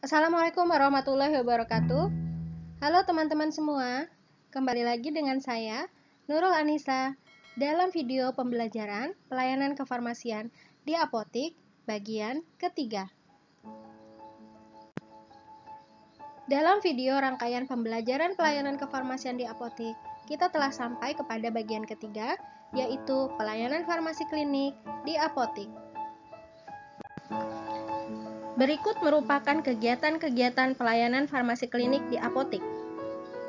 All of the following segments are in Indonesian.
Assalamualaikum warahmatullahi wabarakatuh. Halo teman-teman semua, kembali lagi dengan saya, Nurul Anissa, dalam video pembelajaran pelayanan kefarmasian di apotik bagian ketiga. Dalam video rangkaian pembelajaran pelayanan kefarmasian di apotik, kita telah sampai kepada bagian ketiga, yaitu pelayanan farmasi klinik di apotik. Berikut merupakan kegiatan-kegiatan pelayanan farmasi klinik di apotik.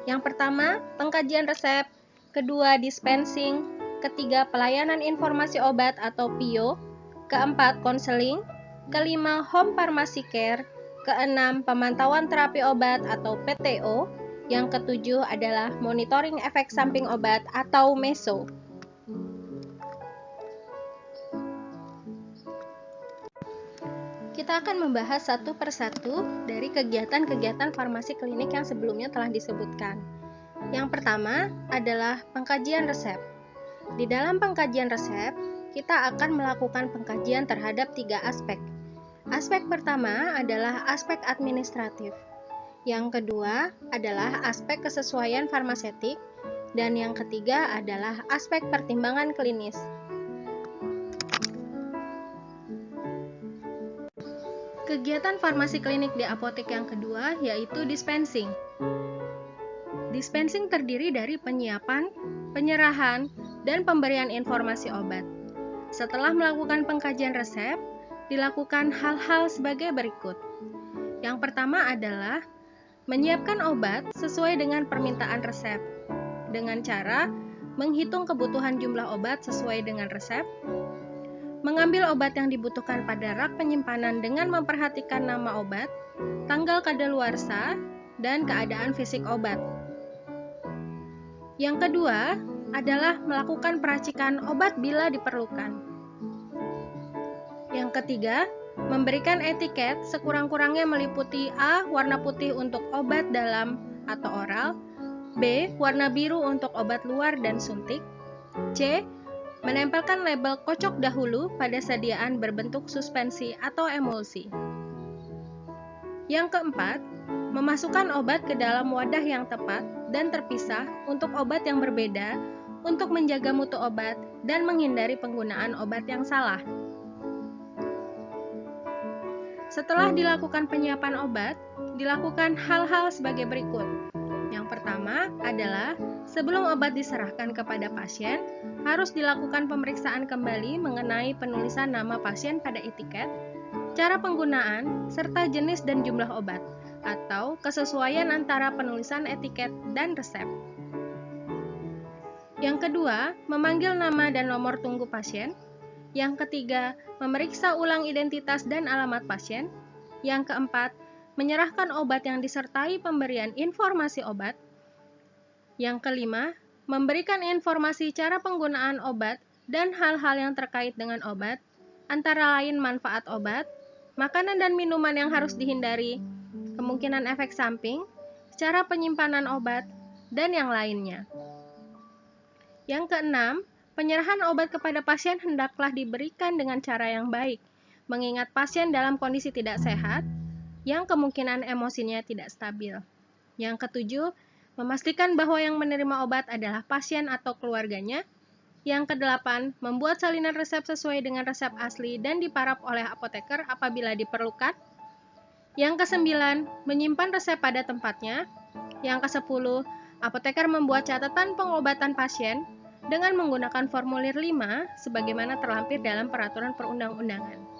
Yang pertama, pengkajian resep, kedua, dispensing, ketiga, pelayanan informasi obat atau PIO, keempat, konseling, kelima, home pharmacy care, keenam, pemantauan terapi obat atau PTO, yang ketujuh adalah monitoring efek samping obat atau MESO. Kita akan membahas satu persatu dari kegiatan-kegiatan farmasi klinik yang sebelumnya telah disebutkan. Yang pertama adalah pengkajian resep. Di dalam pengkajian resep, kita akan melakukan pengkajian terhadap 3 aspek. Aspek pertama adalah aspek administratif. Yang kedua adalah aspek kesesuaian farmasetik. Dan yang ketiga adalah aspek pertimbangan klinis. Kegiatan farmasi klinik di apotek yang kedua yaitu dispensing. Dispensing terdiri dari penyiapan, penyerahan, dan pemberian informasi obat. Setelah melakukan pengkajian resep, dilakukan hal-hal sebagai berikut. Yang pertama adalah menyiapkan obat sesuai dengan permintaan resep, dengan cara menghitung kebutuhan jumlah obat sesuai dengan resep, mengambil obat yang dibutuhkan pada rak penyimpanan dengan memperhatikan nama obat, tanggal kadaluarsa, dan keadaan fisik obat. Yang kedua adalah melakukan peracikan obat bila diperlukan. Yang ketiga, memberikan etiket sekurang-kurangnya meliputi A. Warna putih untuk obat dalam atau oral, B. Warna biru untuk obat luar dan suntik, C. Menempelkan label kocok dahulu pada sediaan berbentuk suspensi atau emulsi. Yang keempat, memasukkan obat ke dalam wadah yang tepat dan terpisah untuk obat yang berbeda untuk menjaga mutu obat dan menghindari penggunaan obat yang salah. Setelah dilakukan penyiapan obat, dilakukan hal-hal sebagai berikut. Yang pertama adalah sebelum obat diserahkan kepada pasien, harus dilakukan pemeriksaan kembali mengenai penulisan nama pasien pada etiket, cara penggunaan, serta jenis dan jumlah obat, atau kesesuaian antara penulisan etiket dan resep. Yang kedua, memanggil nama dan nomor tunggu pasien. Yang ketiga, memeriksa ulang identitas dan alamat pasien. Yang keempat, menyerahkan obat yang disertai pemberian informasi obat. Yang kelima, memberikan informasi cara penggunaan obat dan hal-hal yang terkait dengan obat, antara lain manfaat obat, makanan dan minuman yang harus dihindari, kemungkinan efek samping, cara penyimpanan obat, dan yang lainnya. Yang keenam, penyerahan obat kepada pasien hendaklah diberikan dengan cara yang baik, mengingat pasien dalam kondisi tidak sehat, yang kemungkinan emosinya tidak stabil. Yang ketujuh, memastikan bahwa yang menerima obat adalah pasien atau keluarganya. Yang kedelapan, membuat salinan resep sesuai dengan resep asli dan diparaf oleh apoteker apabila diperlukan. Yang kesembilan, menyimpan resep pada tempatnya. Yang kesepuluh, apoteker membuat catatan pengobatan pasien dengan menggunakan formulir 5 sebagaimana terlampir dalam peraturan perundang-undangan.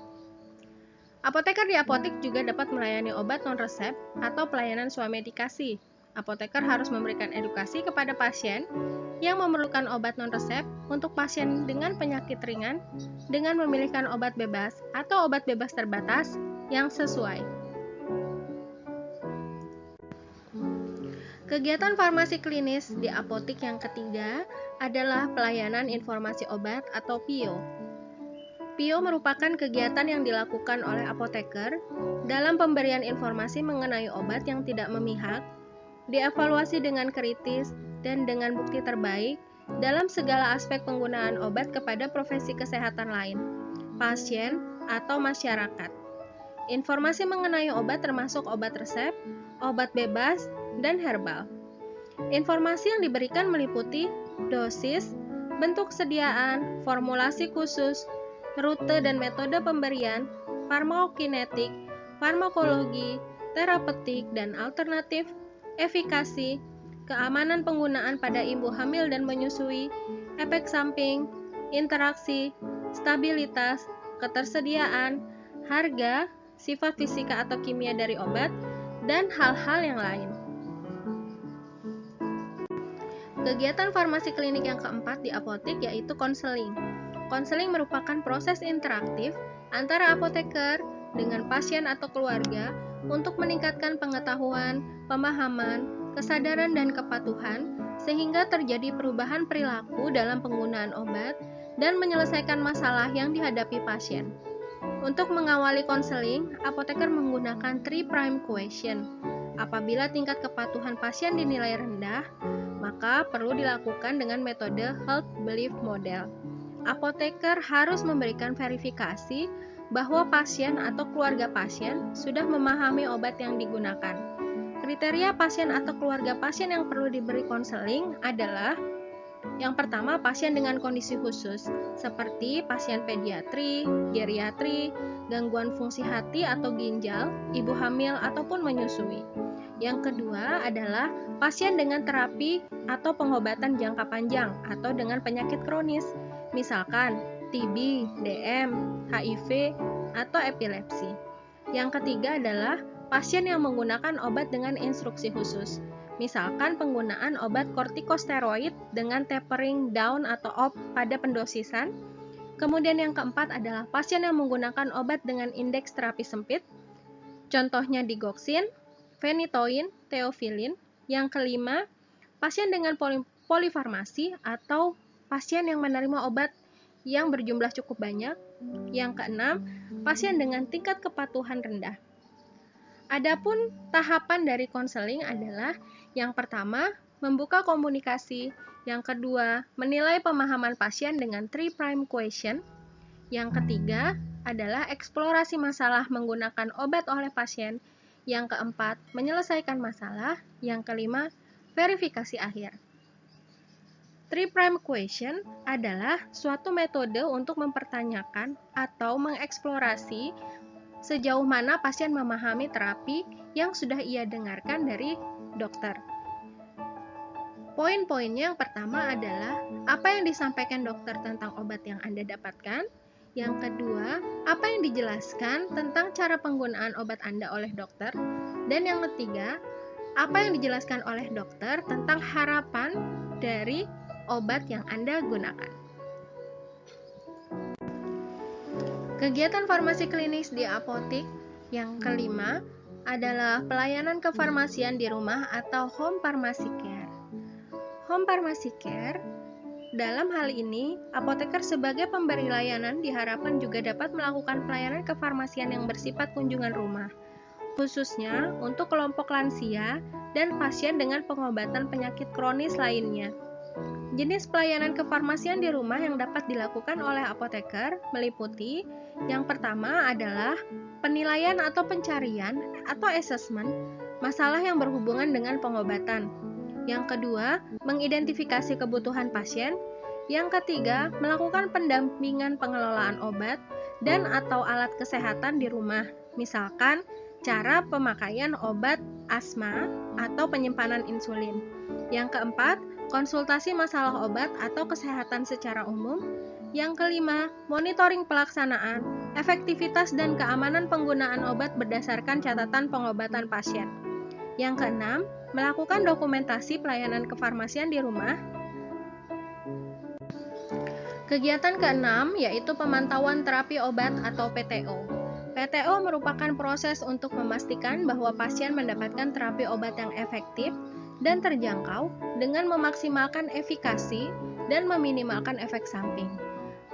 Apoteker di apotek juga dapat melayani obat non-resep atau pelayanan swamedikasi. Apoteker harus memberikan edukasi kepada pasien yang memerlukan obat non-resep untuk pasien dengan penyakit ringan dengan memilihkan obat bebas atau obat bebas terbatas yang sesuai. Kegiatan farmasi klinis di apotek yang ketiga adalah pelayanan informasi obat atau PIO. PIO merupakan kegiatan yang dilakukan oleh apoteker dalam pemberian informasi mengenai obat yang tidak memihak, dievaluasi dengan kritis, dan dengan bukti terbaik dalam segala aspek penggunaan obat kepada profesi kesehatan lain, pasien, atau masyarakat. Informasi mengenai obat termasuk obat resep, obat bebas, dan herbal. Informasi yang diberikan meliputi dosis, bentuk sediaan, formulasi khusus, rute dan metode pemberian, farmakokinetik, farmakologi, terapeutik dan alternatif, efikasi, keamanan penggunaan pada ibu hamil dan menyusui, efek samping, interaksi, stabilitas, ketersediaan, harga, sifat fisika atau kimia dari obat, dan hal-hal yang lain. Kegiatan farmasi klinik yang keempat di apotek yaitu konseling. Konseling merupakan proses interaktif antara apoteker dengan pasien atau keluarga untuk meningkatkan pengetahuan, pemahaman, kesadaran dan kepatuhan sehingga terjadi perubahan perilaku dalam penggunaan obat dan menyelesaikan masalah yang dihadapi pasien. Untuk mengawali konseling, apoteker menggunakan 3 prime question. Apabila tingkat kepatuhan pasien dinilai rendah, maka perlu dilakukan dengan metode Health Belief Model. Apoteker harus memberikan verifikasi bahwa pasien atau keluarga pasien sudah memahami obat yang digunakan. Kriteria pasien atau keluarga pasien yang perlu diberi konseling adalah: yang pertama, pasien dengan kondisi khusus, seperti pasien pediatri, geriatri, gangguan fungsi hati atau ginjal, ibu hamil, ataupun menyusui. Yang kedua adalah pasien dengan terapi atau pengobatan jangka panjang atau dengan penyakit kronis, misalkan TB, DM, HIV, atau epilepsi. Yang ketiga adalah pasien yang menggunakan obat dengan instruksi khusus, misalkan penggunaan obat kortikosteroid dengan tapering down atau off pada pendosisan. Kemudian yang keempat adalah pasien yang menggunakan obat dengan indeks terapi sempit, contohnya digoxin, phenytoin, theophylline. Yang kelima, pasien dengan polifarmasi atau pasien yang menerima obat yang berjumlah cukup banyak. Yang keenam, pasien dengan tingkat kepatuhan rendah. Adapun tahapan dari konseling adalah: yang pertama, membuka komunikasi; yang kedua, menilai pemahaman pasien dengan 3 prime question; yang ketiga adalah eksplorasi masalah menggunakan obat oleh pasien; yang keempat, menyelesaikan masalah; yang kelima, verifikasi akhir. 3 prime question adalah suatu metode untuk mempertanyakan atau mengeksplorasi sejauh mana pasien memahami terapi yang sudah ia dengarkan dari dokter. Poin-poinnya yang pertama adalah apa yang disampaikan dokter tentang obat yang Anda dapatkan. Yang kedua, apa yang dijelaskan tentang cara penggunaan obat Anda oleh dokter. Dan yang ketiga, apa yang dijelaskan oleh dokter tentang harapan dari obat yang Anda gunakan. Kegiatan farmasi klinis di apotek yang kelima adalah pelayanan kefarmasian di rumah atau home pharmacy care. Home pharmacy care, dalam hal ini, apoteker sebagai pemberi layanan diharapkan juga dapat melakukan pelayanan kefarmasian yang bersifat kunjungan rumah, khususnya untuk kelompok lansia dan pasien dengan pengobatan penyakit kronis lainnya. Jenis pelayanan kefarmasian di rumah yang dapat dilakukan oleh apoteker meliputi: yang pertama adalah penilaian atau pencarian atau assessment masalah yang berhubungan dengan pengobatan. Yang kedua, mengidentifikasi kebutuhan pasien. Yang ketiga, melakukan pendampingan pengelolaan obat dan atau alat kesehatan di rumah, misalkan cara pemakaian obat asma atau penyimpanan insulin. Yang keempat, konsultasi masalah obat atau kesehatan secara umum. Yang kelima, monitoring pelaksanaan, efektivitas dan keamanan penggunaan obat berdasarkan catatan pengobatan pasien. Yang keenam, melakukan dokumentasi pelayanan kefarmasian di rumah. Kegiatan keenam yaitu pemantauan terapi obat atau PTO. PTO merupakan proses untuk memastikan bahwa pasien mendapatkan terapi obat yang efektif dan terjangkau dengan memaksimalkan efikasi dan meminimalkan efek samping.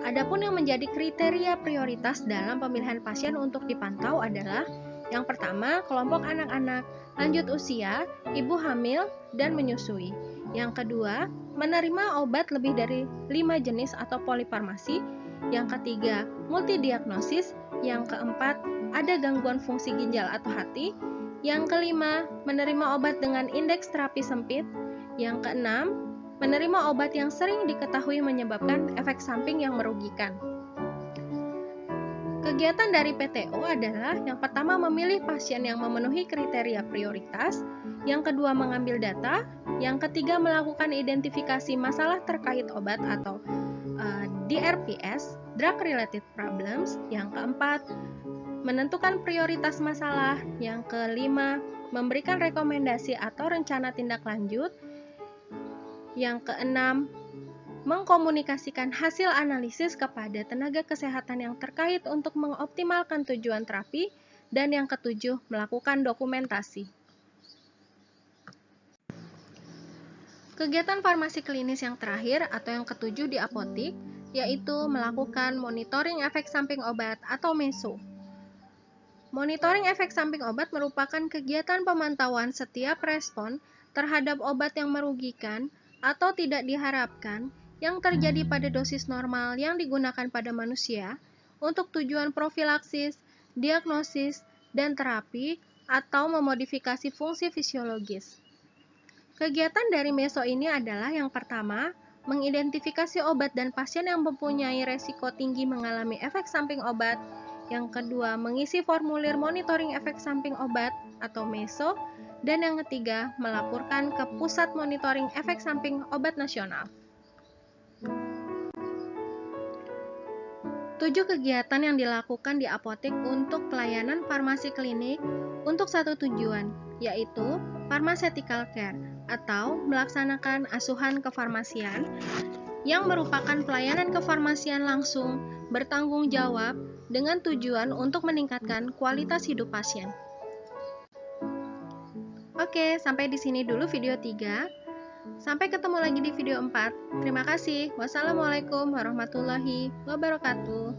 Adapun yang menjadi kriteria prioritas dalam pemilihan pasien untuk dipantau adalah: yang pertama, kelompok anak-anak, lanjut usia, ibu hamil, dan menyusui. Yang kedua, menerima obat lebih dari 5 jenis atau polifarmasi. Yang ketiga, multidiagnosis. Yang keempat, ada gangguan fungsi ginjal atau hati. Yang kelima, menerima obat dengan indeks terapi sempit. Yang keenam, menerima obat yang sering diketahui menyebabkan efek samping yang merugikan. Kegiatan dari PTO adalah yang pertama memilih pasien yang memenuhi kriteria prioritas, yang kedua mengambil data, yang ketiga melakukan identifikasi masalah terkait obat atau DRPS, Drug Related Problems, yang keempat menentukan prioritas masalah, yang kelima memberikan rekomendasi atau rencana tindak lanjut, yang keenam mengkomunikasikan hasil analisis kepada tenaga kesehatan yang terkait untuk mengoptimalkan tujuan terapi, dan yang ketujuh melakukan dokumentasi. Kegiatan farmasi klinis yang terakhir atau yang ketujuh di apotik yaitu melakukan monitoring efek samping obat atau MESO. Monitoring efek samping obat merupakan kegiatan pemantauan setiap respon terhadap obat yang merugikan atau tidak diharapkan yang terjadi pada dosis normal yang digunakan pada manusia untuk tujuan profilaksis, diagnosis, dan terapi atau memodifikasi fungsi fisiologis. Kegiatan dari MESO ini adalah yang pertama, mengidentifikasi obat dan pasien yang mempunyai resiko tinggi mengalami efek samping obat. Yang kedua, mengisi formulir monitoring efek samping obat atau MESO. Dan yang ketiga, melaporkan ke Pusat Monitoring Efek Samping Obat Nasional. 7 kegiatan yang dilakukan di apotek untuk pelayanan farmasi klinik untuk satu tujuan, yaitu pharmaceutical care atau melaksanakan asuhan kefarmasian yang merupakan pelayanan kefarmasian langsung bertanggung jawab dengan tujuan untuk meningkatkan kualitas hidup pasien. Oke, sampai di sini dulu video 3. Sampai ketemu lagi di video 4. Terima kasih. Wassalamualaikum warahmatullahi wabarakatuh.